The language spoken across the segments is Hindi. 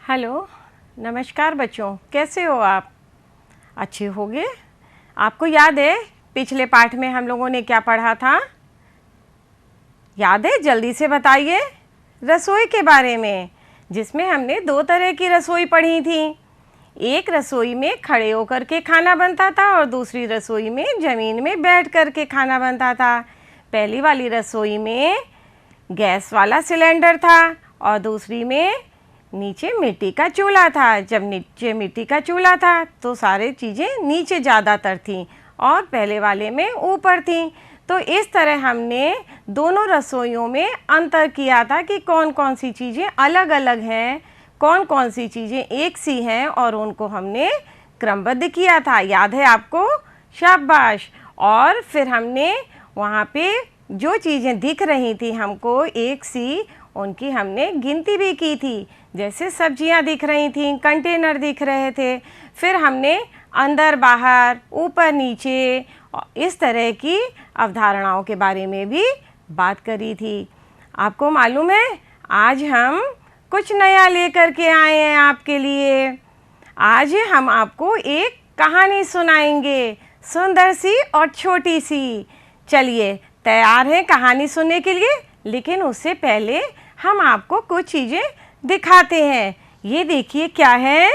हेलो, नमस्कार बच्चों, कैसे हो आप? अच्छे होंगे। आपको याद है पिछले पाठ में हम लोगों ने क्या पढ़ा था? याद है? जल्दी से बताइए। रसोई के बारे में, जिसमें हमने दो तरह की रसोई पढ़ी थी। एक रसोई में खड़े होकर के खाना बनता था और दूसरी रसोई में ज़मीन में बैठ कर के खाना बनता था। पहली वाली रसोई में गैस वाला सिलेंडर था और दूसरी में नीचे मिट्टी का चूल्हा था। जब नीचे मिट्टी का चूल्हा था तो सारी चीज़ें नीचे ज़्यादातर थीं और पहले वाले में ऊपर थीं। तो इस तरह हमने दोनों रसोइयों में अंतर किया था कि कौन कौन सी चीज़ें अलग अलग हैं, कौन कौन सी चीज़ें एक सी हैं, और उनको हमने क्रमबद्ध किया था। याद है आपको? शाबाश। और फिर हमने वहाँ पे जो चीज़ें दिख रही थी हमको एक सी, उनकी हमने गिनती भी की थी। जैसे सब्जियां दिख रही थीं, कंटेनर दिख रहे थे। फिर हमने अंदर बाहर, ऊपर नीचे, इस तरह की अवधारणाओं के बारे में भी बात करी थी। आपको मालूम है, आज हम कुछ नया लेकर के आए हैं आपके लिए। आज हम आपको एक कहानी सुनाएंगे, सुंदर सी और छोटी सी। चलिए, तैयार हैं कहानी सुनने के लिए? लेकिन उससे पहले हम आपको कुछ चीज़ें दिखाते हैं। ये देखिए क्या है,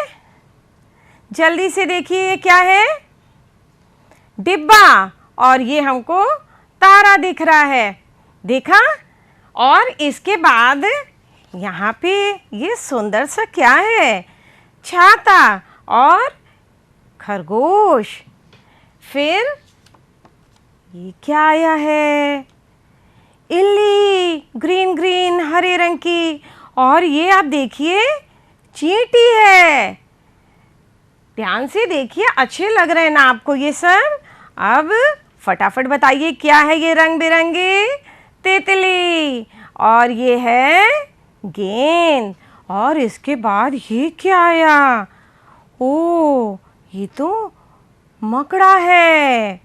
जल्दी से देखिए ये क्या है? डिब्बा। और ये हमको तारा दिख रहा है, देखा? और इसके बाद यहाँ पे ये सुंदर सा क्या है? छाता और खरगोश। फिर ये क्या आया है? इल्ली, ग्रीन ग्रीन हरे रंग की। और ये आप देखिए चींटी है। ध्यान से देखिए, अच्छे लग रहे हैं ना आपको ये सब? अब फटाफट बताइए क्या है ये रंग बिरंगे? तितली। और ये है गेंद। और इसके बाद ये क्या आया? ओ, ये तो मकड़ा है।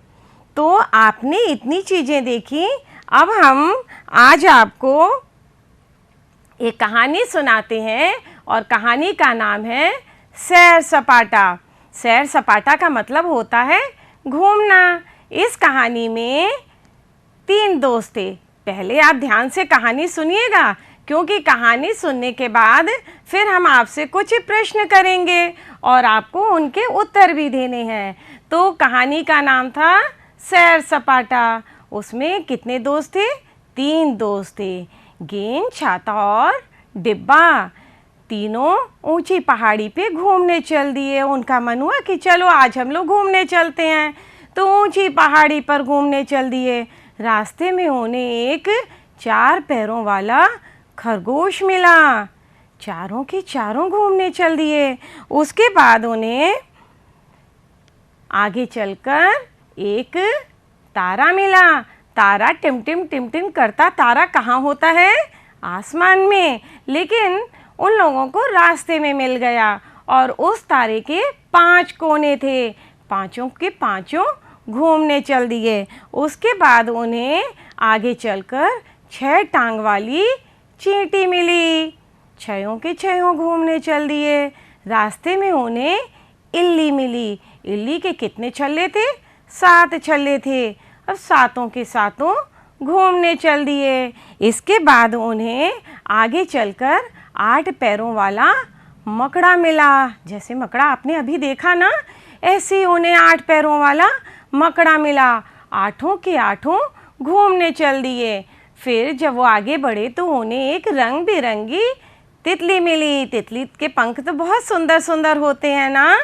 तो आपने इतनी चीज़ें देखी। अब हम आज आपको एक कहानी सुनाते हैं और कहानी का नाम है सैर सपाटा। सैर सपाटा का मतलब होता है घूमना। इस कहानी में 3 दोस्त थे। पहले आप ध्यान से कहानी सुनिएगा, क्योंकि कहानी सुनने के बाद फिर हम आपसे कुछ प्रश्न करेंगे और आपको उनके उत्तर भी देने हैं। तो कहानी का नाम था सैर सपाटा। उसमें कितने दोस्त थे? 3 दोस्त थे, गेंद, छाता और डिब्बा। तीनों ऊंची पहाड़ी पे घूमने चल दिए। उनका मन हुआ कि चलो आज हम लोग घूमने चलते हैं। तो ऊंची पहाड़ी पर घूमने चल दिए। रास्ते में उन्हें एक 4 पैरों वाला खरगोश मिला। चारों के चारों घूमने चल दिए। उसके बाद उन्हें आगे चलकर एक तारा मिला। तारा टिम टिम टिम टिम करता तारा कहाँ होता है? आसमान में। लेकिन उन लोगों को रास्ते में मिल गया और उस तारे के 5 कोने थे। पांचों के पांचों घूमने चल दिए। उसके बाद उन्हें आगे चलकर 6 टांग वाली चींटी मिली। 6 के 6 घूमने चल दिए। रास्ते में उन्हें इल्ली मिली। इल्ली के कितने छल्ले थे? 7 छल्ले थे। अब 7 के 7 घूमने चल दिए। इसके बाद उन्हें आगे चलकर 8 पैरों वाला मकड़ा मिला। जैसे मकड़ा आपने अभी देखा ना, ऐसे ही उन्हें 8 पैरों वाला मकड़ा मिला। 8 के 8 घूमने चल दिए। फिर जब वो आगे बढ़े तो उन्हें एक रंग बिरंगी तितली मिली। तितली के पंख तो बहुत सुंदर सुंदर होते हैं ना।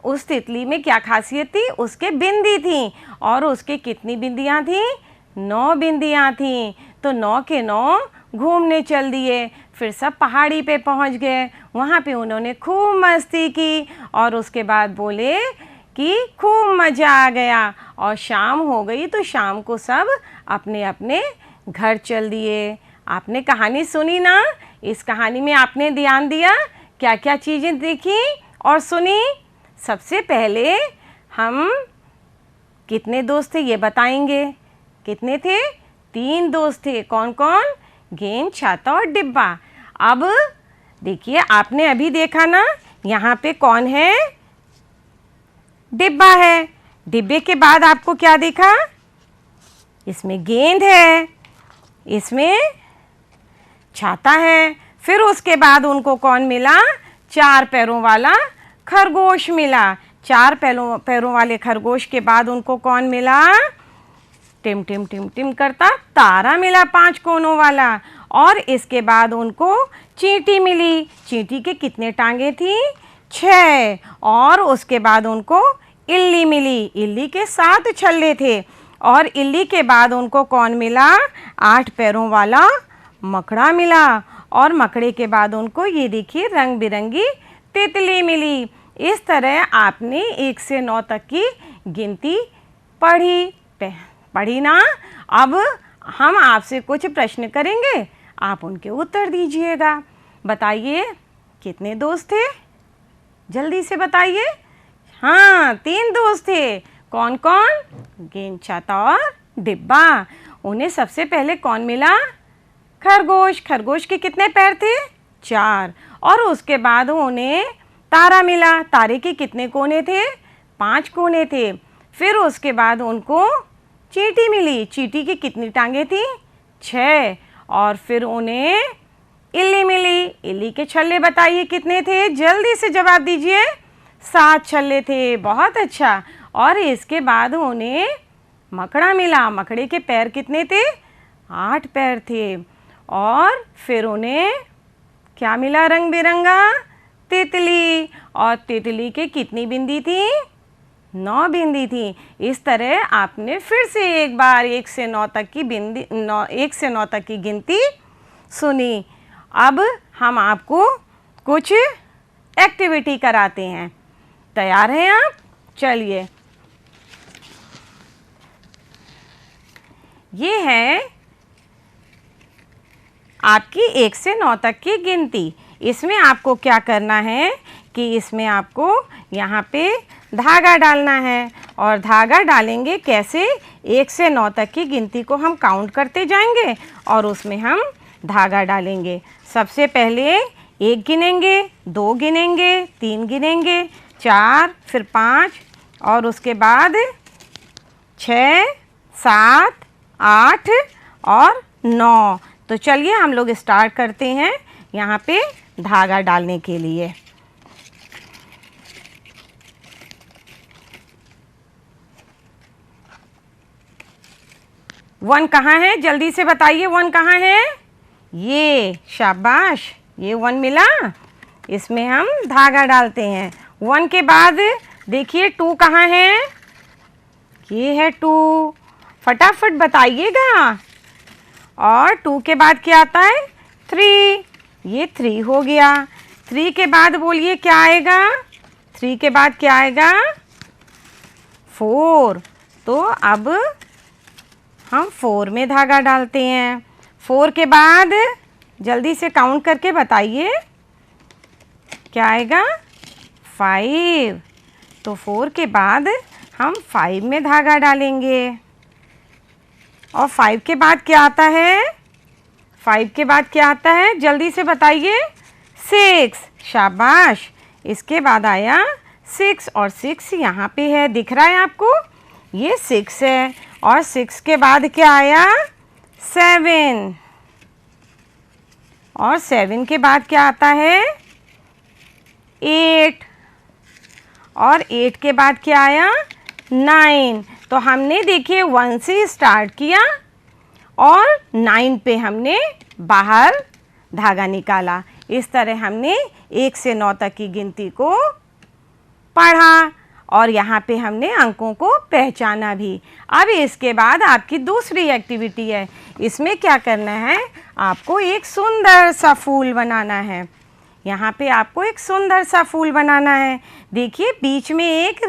उस तितली में क्या खासियत थी? उसके बिंदी थी। और उसके कितनी बिंदियाँ थीं? 9 बिंदियाँ थीं। तो 9 के 9 घूमने चल दिए। फिर सब पहाड़ी पे पहुंच गए। वहाँ पे उन्होंने खूब मस्ती की और उसके बाद बोले कि खूब मज़ा आ गया। और शाम हो गई तो शाम को सब अपने अपने घर चल दिए। आपने कहानी सुनी ना? इस कहानी में आपने ध्यान दिया? क्या क्या चीज़ें देखी और सुनी? सबसे पहले हम कितने दोस्त थे ये बताएंगे। कितने थे? 3 दोस्त थे। कौन कौन? गेंद, छाता और डिब्बा। अब देखिए आपने अभी देखा ना, यहाँ पे कौन है? डिब्बा है। डिब्बे के बाद आपको क्या देखा? इसमें गेंद है, इसमें छाता है। फिर उसके बाद उनको कौन मिला? 4 पैरों वाला खरगोश मिला। 4 पैरों वाले खरगोश के बाद उनको कौन मिला? टिम टिम टिम टिम करता तारा मिला 5 कोनों वाला। और इसके बाद उनको चींटी मिली। चींटी के कितने टांगे थी? 6। और उसके बाद उनको इल्ली मिली। इल्ली के 7 छल्ले थे। और इल्ली के बाद उनको कौन मिला? 8 पैरों वाला मकड़ा मिला। और मकड़े के बाद उनको ये देखिए रंग बिरंगी तितली मिली। इस तरह आपने 1 से 9 तक की गिनती पढ़ी ना। अब हम आपसे कुछ प्रश्न करेंगे, आप उनके उत्तर दीजिएगा। बताइए कितने दोस्त थे? जल्दी से बताइए। हाँ, 3 दोस्त थे। कौन कौन? गेंद, छाता और डिब्बा। उन्हें सबसे पहले कौन मिला? खरगोश। खरगोश के कितने पैर थे? 4। और उसके बाद उन्हें तारा मिला। तारे के कितने कोने थे? 5 कोने थे। फिर उसके बाद उनको चींटी मिली। चींटी की कितनी टांगे थी? 6। और फिर उन्हें इल्ली मिली। इल्ली के छल्ले बताइए कितने थे? जल्दी से जवाब दीजिए। 7 छल्ले थे। बहुत अच्छा। और इसके बाद उन्हें मकड़ा मिला। मकड़े के पैर कितने थे? 8 पैर थे। और फिर उन्हें क्या मिला? रंग बिरंगा तितली। और तितली के कितनी बिंदी थी? 9 बिंदी थी। इस तरह आपने फिर से एक बार 1 से 9 तक की 1 से 9 तक की गिनती सुनी। अब हम आपको कुछ एक्टिविटी कराते हैं। तैयार हैं आप? चलिए, ये है आपकी 1 से 9 तक की गिनती। इसमें आपको क्या करना है कि इसमें आपको यहाँ पे धागा डालना है। और धागा डालेंगे कैसे? 1 से 9 तक की गिनती को हम काउंट करते जाएंगे और उसमें हम धागा डालेंगे। सबसे पहले 1 गिनेंगे, 2 गिनेंगे, 3 गिनेंगे, 4, फिर 5 और उसके बाद 6, 7, 8 और 9। तो चलिए हम लोग स्टार्ट करते हैं यहाँ पे धागा डालने के लिए। वन कहाँ है? जल्दी से बताइए, 1 कहाँ है? ये, शाबाश, ये 1 मिला। इसमें हम धागा डालते हैं। 1 के बाद देखिए 2 कहाँ है? ये है 2। फटाफट बताइएगा। और 2 के बाद क्या आता है? 3। ये 3 हो गया। 3 के बाद बोलिए क्या आएगा? 3 के बाद क्या आएगा? 4। तो अब हम 4 में धागा डालते हैं। 4 के बाद जल्दी से काउंट करके बताइए क्या आएगा? 5। तो 4 के बाद हम 5 में धागा डालेंगे। और 5 के बाद क्या आता है? 5 के बाद क्या आता है? जल्दी से बताइए। 6। शाबाश। इसके बाद आया 6 और 6 यहाँ पे है, दिख रहा है आपको? ये 6 है। और 6 के बाद क्या आया? 7। और 7 के बाद क्या आता है? 8। और 8 के बाद क्या आया? 9। तो हमने देखिए 1 से स्टार्ट किया और 9 पे हमने बाहर धागा निकाला। इस तरह हमने 1 से 9 तक की गिनती को पढ़ा और यहाँ पे हमने अंकों को पहचाना भी। अब इसके बाद आपकी दूसरी एक्टिविटी है। इसमें क्या करना है? आपको एक सुंदर सा फूल बनाना है। यहाँ पे आपको एक सुंदर सा फूल बनाना है। देखिए बीच में एक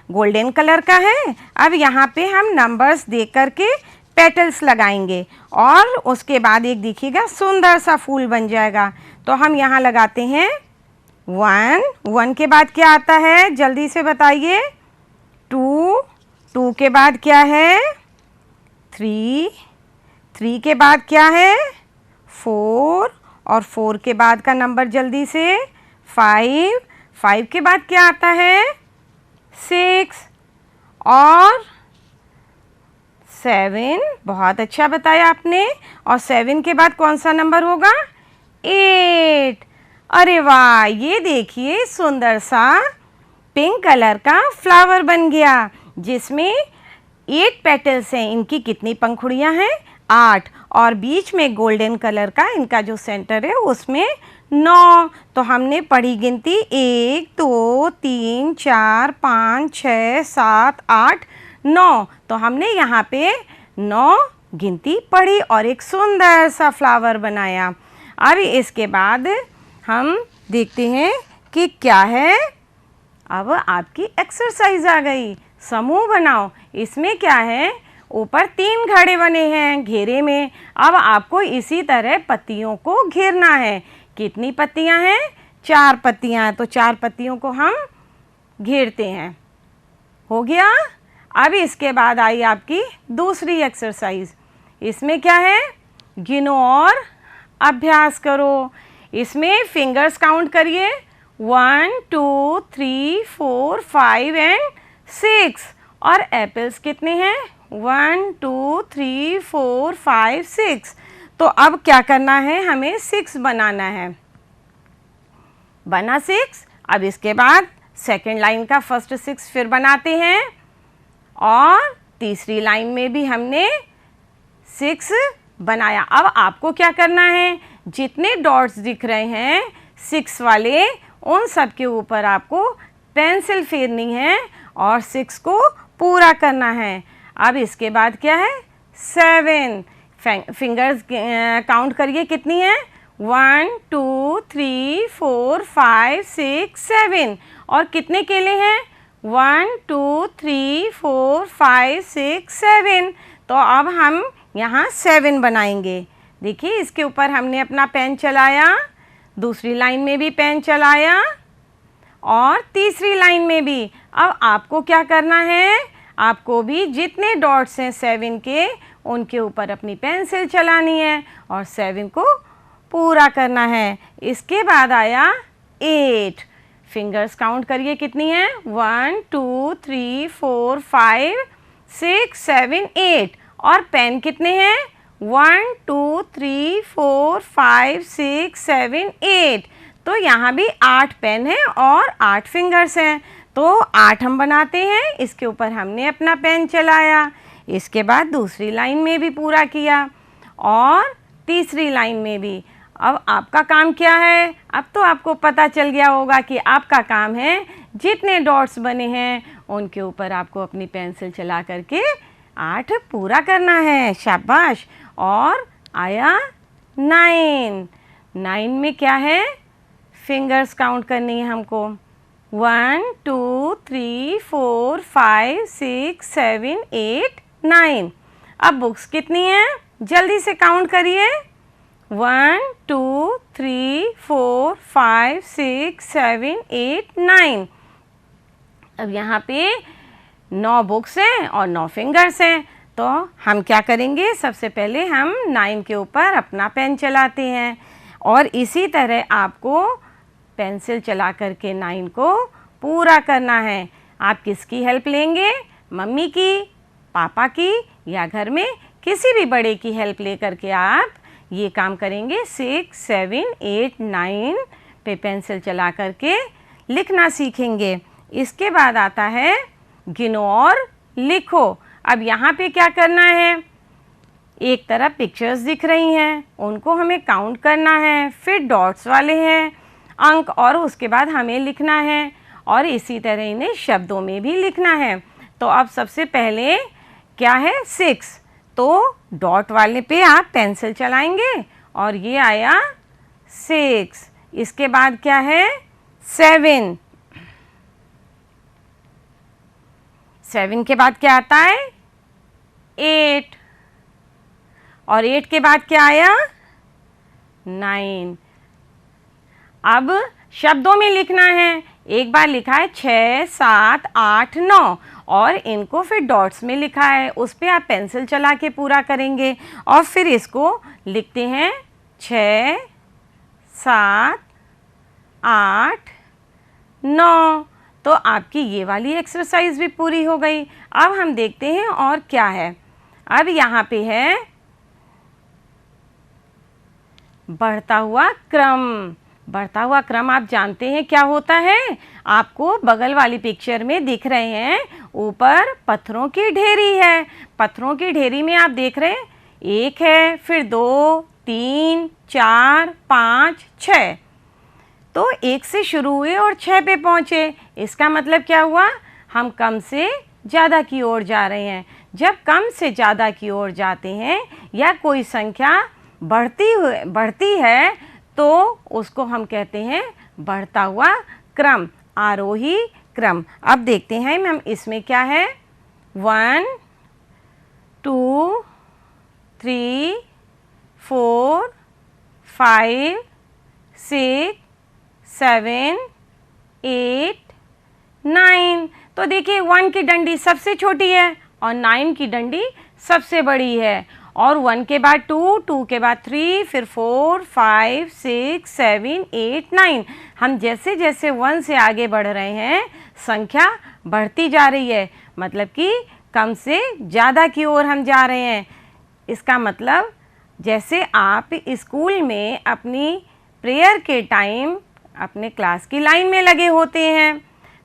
गोल्डन कलर का है। अब यहाँ पे हम नंबर्स देख करके पेटल्स लगाएंगे और उसके बाद एक देखिएगा सुंदर सा फूल बन जाएगा। तो हम यहाँ लगाते हैं 1। 1 के बाद क्या आता है? जल्दी से बताइए। 2। 2 के बाद क्या है? 3। 3 के बाद क्या है? 4। और 4 के बाद का नंबर जल्दी से 5, 5 के बाद क्या आता है 6 और 7, बहुत अच्छा बताया आपने। और 7 के बाद कौन सा नंबर होगा 8। अरे वाह, ये देखिए सुंदर सा पिंक कलर का फ्लावर बन गया जिसमें 8 पेटल्स हैं। इनकी कितनी पंखुड़ियां हैं 8, और बीच में गोल्डन कलर का इनका जो सेंटर है उसमें 9। तो हमने पढ़ी गिनती 1 2 3 4 5 6 7 8 9। तो हमने यहाँ पे 9 गिनती पढ़ी और एक सुंदर सा फ्लावर बनाया। अब इसके बाद हम देखते हैं कि क्या है। अब आपकी एक्सरसाइज आ गई, समूह बनाओ। इसमें क्या है, ऊपर 3 घड़े बने हैं घेरे में। अब आपको इसी तरह पत्तियों को घेरना है। कितनी पत्तियां हैं 4 पत्तियां। तो 4 पत्तियों को हम घेरते हैं। हो गया। अब इसके बाद आई आपकी दूसरी एक्सरसाइज। इसमें क्या है, गिनो और अभ्यास करो। इसमें फिंगर्स काउंट करिए 1 2 3 4 5 एंड 6। और एप्पल्स कितने हैं 1 2 3 4 5 6। तो अब क्या करना है, हमें 6 बनाना है। बना 6। अब इसके बाद सेकेंड लाइन का फर्स्ट 6 फिर बनाते हैं और तीसरी लाइन में भी हमने 6 बनाया। अब आपको क्या करना है, जितने डॉट्स दिख रहे हैं 6 वाले, उन सब के ऊपर आपको पेंसिल फेरनी है और 6 को पूरा करना है। अब इसके बाद क्या है 7। फिंगर्स काउंट करिए कितनी है 1 2 3 4 5 6 7। और कितने केले हैं 1 2 3 4 5 6 7। तो अब हम यहाँ 7 बनाएंगे। देखिए इसके ऊपर हमने अपना पेन चलाया, दूसरी लाइन में भी पेन चलाया और तीसरी लाइन में भी। अब आपको क्या करना है, आपको भी जितने डॉट्स हैं 7 के, उनके ऊपर अपनी पेंसिल चलानी है और 7 को पूरा करना है। इसके बाद आया 8। फिंगर्स काउंट करिए कितनी है 1 2 3 4 5 6 7 8। और पेन कितने हैं 1 2 3 4 5 6 7 8। तो यहाँ भी 8 पेन है और 8 फिंगर्स हैं। तो 8 हम बनाते हैं। इसके ऊपर हमने अपना पेन चलाया, इसके बाद दूसरी लाइन में भी पूरा किया और तीसरी लाइन में भी। अब आपका काम क्या है, अब तो आपको पता चल गया होगा कि आपका काम है जितने डॉट्स बने हैं उनके ऊपर आपको अपनी पेंसिल चला करके 8 पूरा करना है। शाबाश। और आया 9। 9 में क्या है, फिंगर्स काउंट करनी है हमको 1 2 3 4 5 6 7 8 9। अब बुक्स कितनी हैं, जल्दी से काउंट करिए 1 2 3 4 5 6 7 8 9। अब यहाँ पे 9 बुक्स हैं और 9 फिंगर्स हैं। तो हम क्या करेंगे, सबसे पहले हम 9 के ऊपर अपना पेन चलाते हैं और इसी तरह आपको पेंसिल चला करके 9 को पूरा करना है। आप किसकी हेल्प लेंगे, मम्मी की, पापा की, या घर में किसी भी बड़े की हेल्प ले करके आप ये काम करेंगे। 6 7 8 9 पे पेंसिल चला करके लिखना सीखेंगे। इसके बाद आता है गिनो और लिखो। अब यहाँ पे क्या करना है, एक तरफ पिक्चर्स दिख रही हैं, उनको हमें काउंट करना है, फिर डॉट्स वाले हैं अंक, और उसके बाद हमें लिखना है और इसी तरह इन्हें शब्दों में भी लिखना है। तो अब सबसे पहले क्या है 6, तो डॉट वाले पे आप पेंसिल चलाएंगे और ये आया 6। इसके बाद क्या है 7। 7 के बाद क्या आता है 8 और 8 के बाद क्या आया 9। अब शब्दों में लिखना है। एक बार लिखा है 6 7 8 9 और इनको फिर डॉट्स में लिखा है, उस पर आप पेंसिल चला के पूरा करेंगे और फिर इसको लिखते हैं 6 7, 8, 9। तो आपकी ये वाली एक्सरसाइज भी पूरी हो गई। अब हम देखते हैं और क्या है। अब यहाँ पे है बढ़ता हुआ क्रम। बढ़ता हुआ क्रम आप जानते हैं क्या होता है। आपको बगल वाली पिक्चर में दिख रहे हैं, ऊपर पत्थरों की ढेरी है। पत्थरों की ढेरी में आप देख रहे हैं, 1 है, फिर 2, 3, 4, 5, 6। तो 1 से शुरू हुए और 6 पे पहुँचे। इसका मतलब क्या हुआ, हम कम से ज़्यादा की ओर जा रहे हैं। जब कम से ज़्यादा की ओर जाते हैं या कोई संख्या बढ़ती है तो उसको हम कहते हैं बढ़ता हुआ क्रम, आरोही क्रम। अब देखते हैं हम इसमें क्या है। 1, 2, 3, 4, 5, 6, 7, 8, 9। तो देखिए 1 की डंडी सबसे छोटी है और 9 की डंडी सबसे बड़ी है। और 1 के बाद 2, 2 के बाद 3, फिर 4, 5, 6, 7, 8, 9। हम जैसे जैसे 1 से आगे बढ़ रहे हैं, संख्या बढ़ती जा रही है, मतलब कि कम से ज़्यादा की ओर हम जा रहे हैं। इसका मतलब जैसे आप स्कूल में अपनी प्रेयर के टाइम अपने क्लास की लाइन में लगे होते हैं,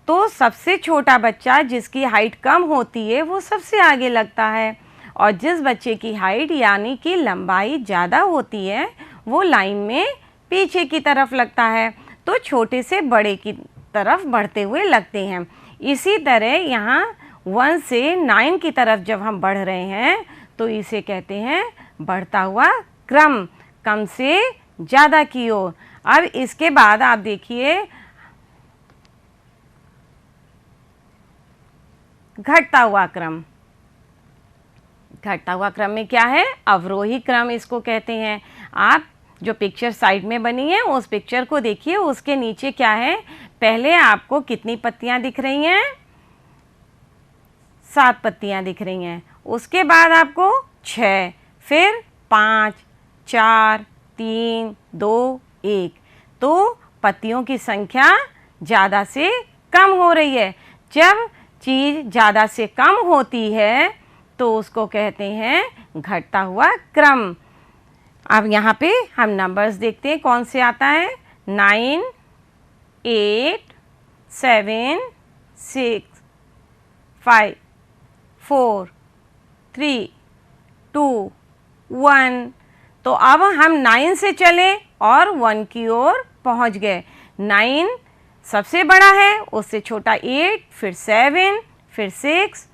तो सबसे छोटा बच्चा जिसकी हाइट कम होती है वो सबसे आगे लगता है, और जिस बच्चे की हाइट यानी कि लंबाई ज़्यादा होती है वो लाइन में पीछे की तरफ लगता है। तो छोटे से बड़े की तरफ बढ़ते हुए लगते हैं। इसी तरह यहाँ 1 से 9 की तरफ जब हम बढ़ रहे हैं तो इसे कहते हैं बढ़ता हुआ क्रम, कम से ज़्यादा की ओर। अब इसके बाद आप देखिए घटता हुआ क्रम। घटता हुआ क्रम में क्या है, अवरोही क्रम इसको कहते हैं। आप जो पिक्चर साइड में बनी है उस पिक्चर को देखिए, उसके नीचे क्या है। पहले आपको कितनी पत्तियां दिख रही हैं, 7 पत्तियां दिख रही हैं। उसके बाद आपको 6, फिर 5, 4, 3, 2, 1। तो पत्तियों की संख्या ज़्यादा से कम हो रही है। जब चीज़ ज़्यादा से कम होती है तो उसको कहते हैं घटता हुआ क्रम। अब यहाँ पे हम नंबर्स देखते हैं कौन से आता है। 9, 8, 7, 6, 5, 4, 3, 2, 1। तो अब हम 9 से चले और 1 की ओर पहुँच गए। 9 सबसे बड़ा है, उससे छोटा 8, फिर 7, फिर 6,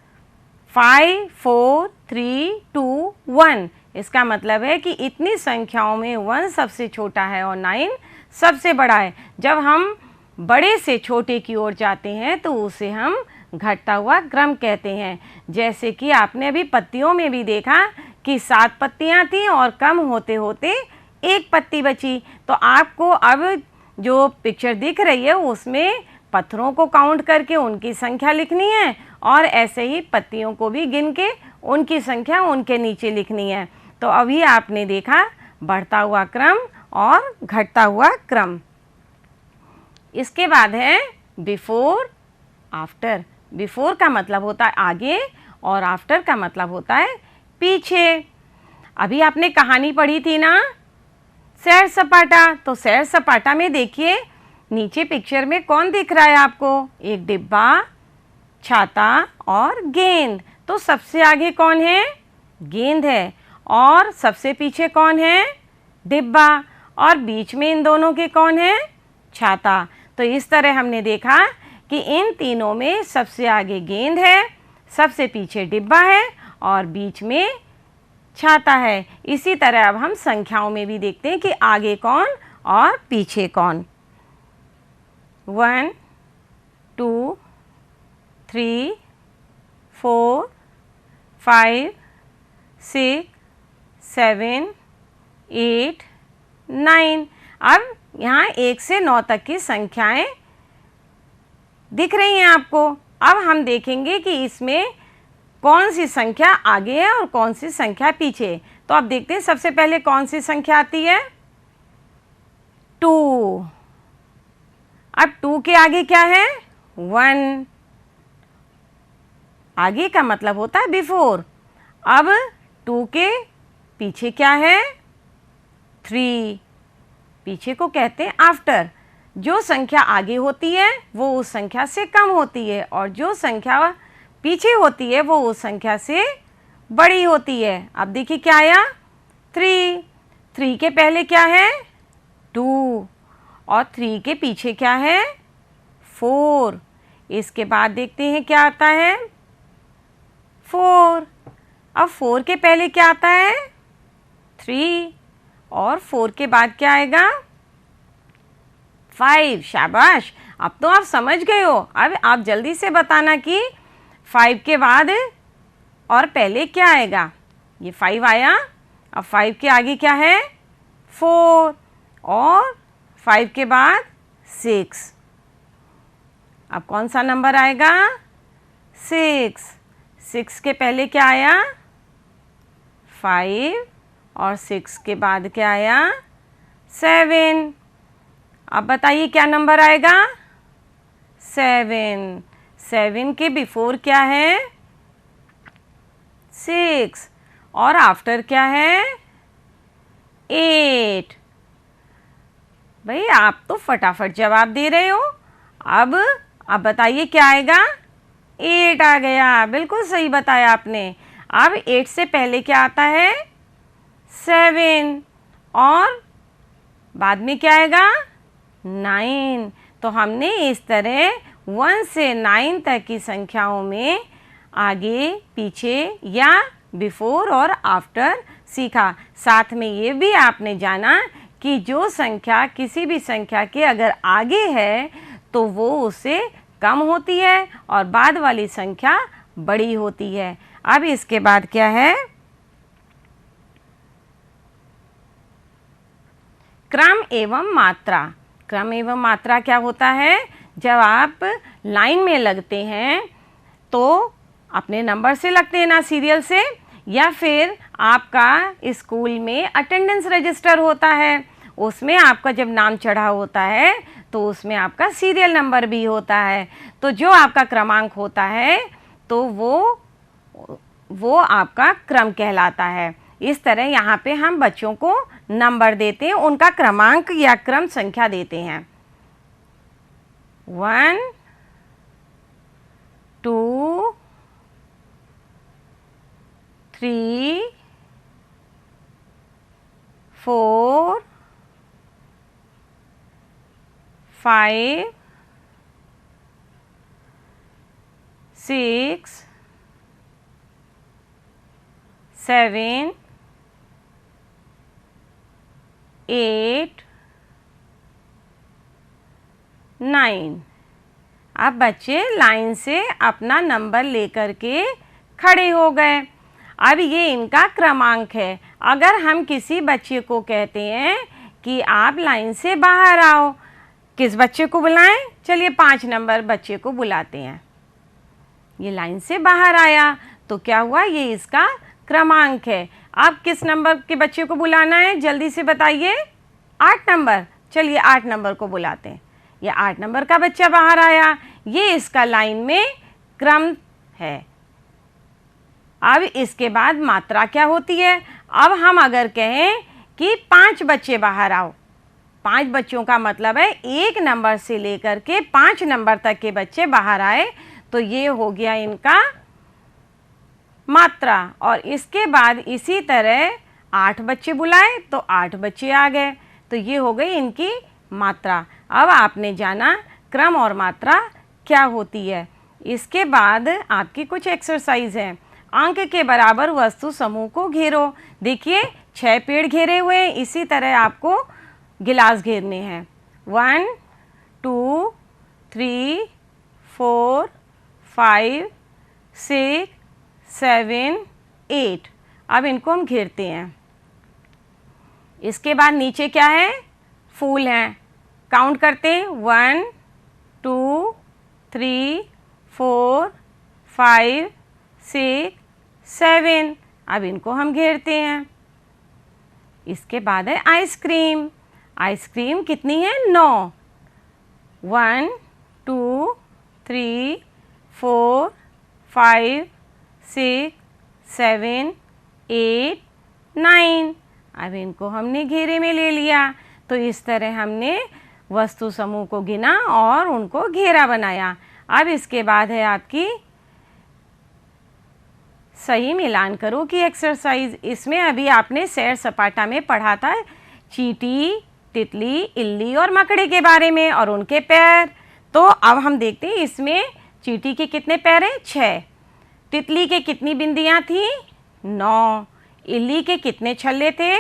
5, 4, 3, 2, 1। इसका मतलब है कि इतनी संख्याओं में 1 सबसे छोटा है और 9 सबसे बड़ा है। जब हम बड़े से छोटे की ओर जाते हैं तो उसे हम घटता हुआ क्रम कहते हैं। जैसे कि आपने अभी पत्तियों में भी देखा कि 7 पत्तियां थीं और कम होते होते 1 पत्ती बची। तो आपको अब जो पिक्चर दिख रही है उसमें पत्थरों को काउंट करके उनकी संख्या लिखनी है, और ऐसे ही पत्तियों को भी गिन के उनकी संख्या उनके नीचे लिखनी है। तो अभी आपने देखा बढ़ता हुआ क्रम और घटता हुआ क्रम। इसके बाद है बिफोर आफ्टर। बिफोर का मतलब होता है आगे और आफ्टर का मतलब होता है पीछे। अभी आपने कहानी पढ़ी थी ना, सैर सपाटा। तो सैर सपाटा में देखिए नीचे पिक्चर में कौन दिख रहा है आपको, एक डिब्बा, छाता और गेंद। तो सबसे आगे कौन है, गेंद है, और सबसे पीछे कौन है, डिब्बा, और बीच में इन दोनों के कौन है, छाता। तो इस तरह हमने देखा कि इन तीनों में सबसे आगे गेंद है, सबसे पीछे डिब्बा है और बीच में छाता है। इसी तरह अब हम संख्याओं में भी देखते हैं कि आगे कौन और पीछे कौन। 1, 2, 3, 4, 5, 6, 7, 8, 9। अब यहाँ 1 से 9 तक की संख्याएं दिख रही हैं आपको। अब हम देखेंगे कि इसमें कौन सी संख्या आगे है और कौन सी संख्या पीछे। तो आप देखते हैं सबसे पहले कौन सी संख्या आती है, 2। अब 2 के आगे क्या है? 1। आगे का मतलब होता है बिफोर। अब 2 के पीछे क्या है? 3। पीछे को कहते हैं आफ्टर। जो संख्या आगे होती है वो उस संख्या से कम होती है और जो संख्या पीछे होती है वो उस संख्या से बड़ी होती है। अब देखिए क्या आया? 3। 3 के पहले क्या है? 2 और 3 के पीछे क्या है? 4। इसके बाद देखते हैं क्या आता है? 4। अब 4 के पहले क्या आता है? 3 और 4 के बाद क्या आएगा? 5। शाबाश, अब तो आप समझ गए हो। अब आप जल्दी से बताना कि 5 के बाद और पहले क्या आएगा। ये 5 आया। अब 5 के आगे क्या है? 4 और 5 के बाद 6। अब कौन सा नंबर आएगा? 6। 6 के पहले क्या आया? 5 और 6 के बाद क्या आया? 7। अब बताइए क्या नंबर आएगा? 7। 7 के बिफोर क्या है? 6 और आफ्टर क्या है? 8। भाई आप तो फटाफट जवाब दे रहे हो। अब बताइए क्या आएगा? 8 आ गया। बिल्कुल सही बताया आपने। अब 8 से पहले क्या आता है? 7 और बाद में क्या आएगा? 9। तो हमने इस तरह 1 से 9 तक की संख्याओं में आगे पीछे या बिफोर और आफ्टर सीखा। साथ में ये भी आपने जाना कि जो संख्या किसी भी संख्या के अगर आगे है तो वो उससे कम होती है और बाद वाली संख्या बड़ी होती है। अब इसके बाद क्या है? क्रम एवं मात्रा। क्रम एवं मात्रा क्या होता है? जब आप लाइन में लगते हैं तो अपने नंबर से लगते हैं ना, सीरियल से, या फिर आपका स्कूल में अटेंडेंस रजिस्टर होता है, उसमें आपका जब नाम चढ़ा होता है तो उसमें आपका सीरियल नंबर भी होता है। तो जो आपका क्रमांक होता है तो वो आपका क्रम कहलाता है। इस तरह यहाँ पे हम बच्चों को नंबर देते हैं, उनका क्रमांक या क्रम संख्या देते हैं। 1 2 3 4 5 6 7 8 9। अब बच्चे लाइन से अपना नंबर लेकर के खड़े हो गए। अब ये इनका क्रमांक है। अगर हम किसी बच्चे को कहते हैं कि आप लाइन से बाहर आओ, किस बच्चे को बुलाएं? चलिए 5 नंबर बच्चे को बुलाते हैं। ये लाइन से बाहर आया तो क्या हुआ? ये इसका क्रमांक है। अब किस नंबर के बच्चे को बुलाना है? जल्दी से बताइए। 8 नंबर। चलिए 8 नंबर को बुलाते हैं। ये 8 नंबर का बच्चा बाहर आया, ये इसका लाइन में क्रम है। अब इसके बाद मात्रा क्या होती है? अब हम अगर कहें कि 5 बच्चे बाहर आओ, 5 बच्चों का मतलब है 1 नंबर से लेकर के 5 नंबर तक के बच्चे बाहर आए, तो ये हो गया इनका मात्रा। और इसके बाद इसी तरह 8 बच्चे बुलाए तो 8 बच्चे आ गए, तो ये हो गई इनकी मात्रा। अब आपने जाना क्रम और मात्रा क्या होती है। इसके बाद आपकी कुछ एक्सरसाइज है। अंक के बराबर वस्तु समूह को घेरो। देखिए 6 पेड़ घेरे हुए हैं, इसी तरह आपको गिलास घेरने हैं। 1 2 3 4 5 6 7 8। अब इनको हम घेरते हैं। इसके बाद नीचे क्या है? फूल हैं। काउंट करते हैं। 1 2 3 4 5 6 7। अब इनको हम घेरते हैं। इसके बाद है आइसक्रीम। आइसक्रीम कितनी है? 9। 1 2 3 4 5 6 7 8 9। अब इनको हमने घेरे में ले लिया। तो इस तरह हमने वस्तु समूह को गिना और उनको घेरा बनाया। अब इसके बाद है आपकी सही मिलान करो की एक्सरसाइज। इसमें अभी आपने सैर सपाटा में पढ़ा था चींटी, तितली, इल्ली और मकड़े के बारे में और उनके पैर। तो अब हम देखते हैं इसमें चींटी के कितने पैर हैं? 6। तितली के कितनी बिंदियां थी? 9। इल्ली के कितने छल्ले थे?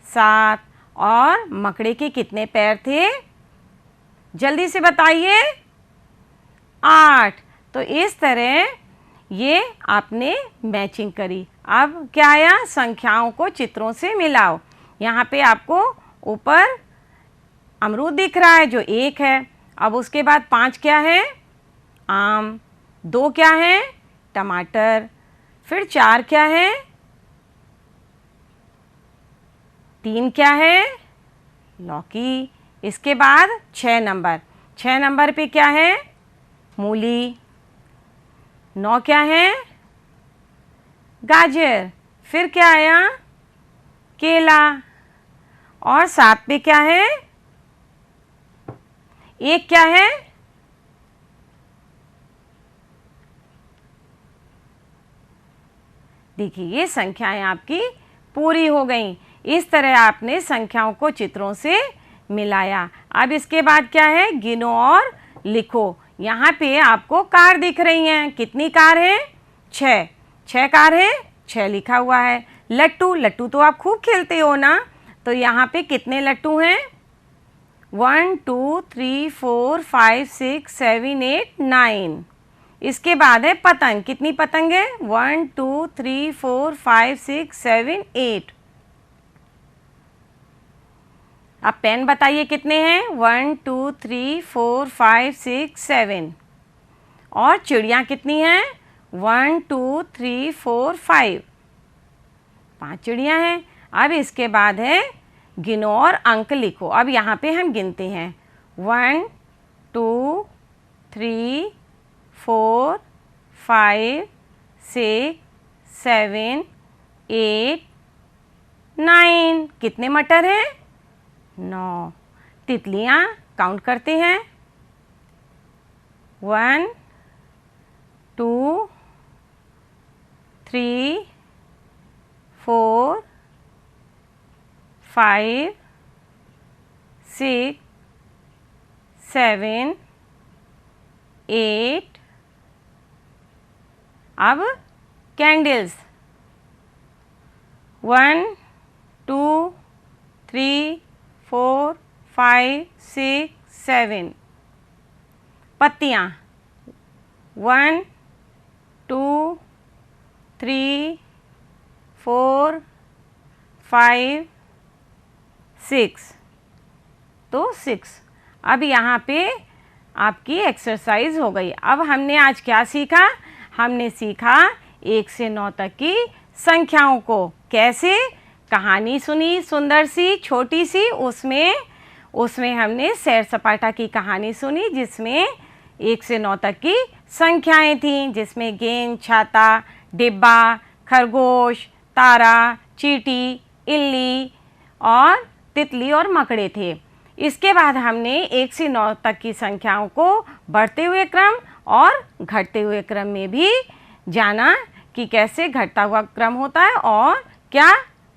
7। और मकड़े के कितने पैर थे? जल्दी से बताइए। 8। तो इस तरह ये आपने मैचिंग करी। अब क्या आया? संख्याओं को चित्रों से मिलाओ। यहाँ पे आपको ऊपर अमरूद दिख रहा है जो 1 है। अब उसके बाद 5 क्या है? आम। 2 क्या है? टमाटर। फिर 4 क्या है? 3 क्या है? लौकी। इसके बाद 6 नंबर। 6 नंबर पे क्या है? मूली। 9 क्या है? गाजर। फिर क्या आया? केला। और 7 पे क्या है? 1 क्या है? देखिए ये संख्याएं आपकी पूरी हो गई। इस तरह आपने संख्याओं को चित्रों से मिलाया। अब इसके बाद क्या है? गिनो और लिखो। यहाँ पे आपको कार दिख रही हैं। कितनी कार हैं? 6। 6 कार हैं, 6 लिखा हुआ है। लट्टू, लट्टू तो आप खूब खेलते हो ना। तो यहाँ पे कितने लट्टू हैं? 1 2 3 4 5 6 7 8 9। इसके बाद है पतंग। कितनी पतंग है? 1 2 3 4 5 6 7 8। अब पेन बताइए कितने हैं? 1 2 3 4 5 6 7। और चिड़िया कितनी हैं? 1 2 3 4 5। 5 चिड़िया हैं। अब इसके बाद है गिनो और अंक लिखो। अब यहाँ पे हम गिनते हैं 1 2 3 4 5 6 7 8 9। कितने मटर हैं? 9। तितलियाँ काउंट करते हैं 1 2 3 4 5 6 7 8। अब कैंडल्स 1 2 3 4 5 6 7। पत्तियाँ 1 2 3 4 5 6। तो 6। अब यहाँ पे आपकी एक्सरसाइज हो गई। अब हमने आज क्या सीखा? हमने सीखा 1 से 9 तक की संख्याओं को कैसे। कहानी सुनी सुंदर सी छोटी सी, उसमें हमने सैर सपाटा की कहानी सुनी जिसमें 1 से 9 तक की संख्याएं थीं, जिसमें गेंद, छाता, डिब्बा, खरगोश, तारा, चींटी, इल्ली और तितली और मकड़े थे। इसके बाद हमने 1 से 9 तक की संख्याओं को बढ़ते हुए क्रम और घटते हुए क्रम में भी जाना कि कैसे घटता हुआ क्रम होता है और क्या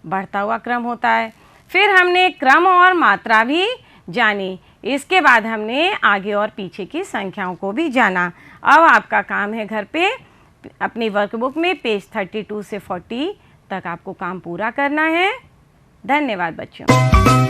बढ़ता हुआ क्रम होता है। फिर हमने क्रम और मात्रा भी जानी। इसके बाद हमने आगे और पीछे की संख्याओं को भी जाना। अब आपका काम है घर पे अपनी वर्कबुक में पेज 32 से 40 तक आपको काम पूरा करना है। धन्यवाद बच्चों।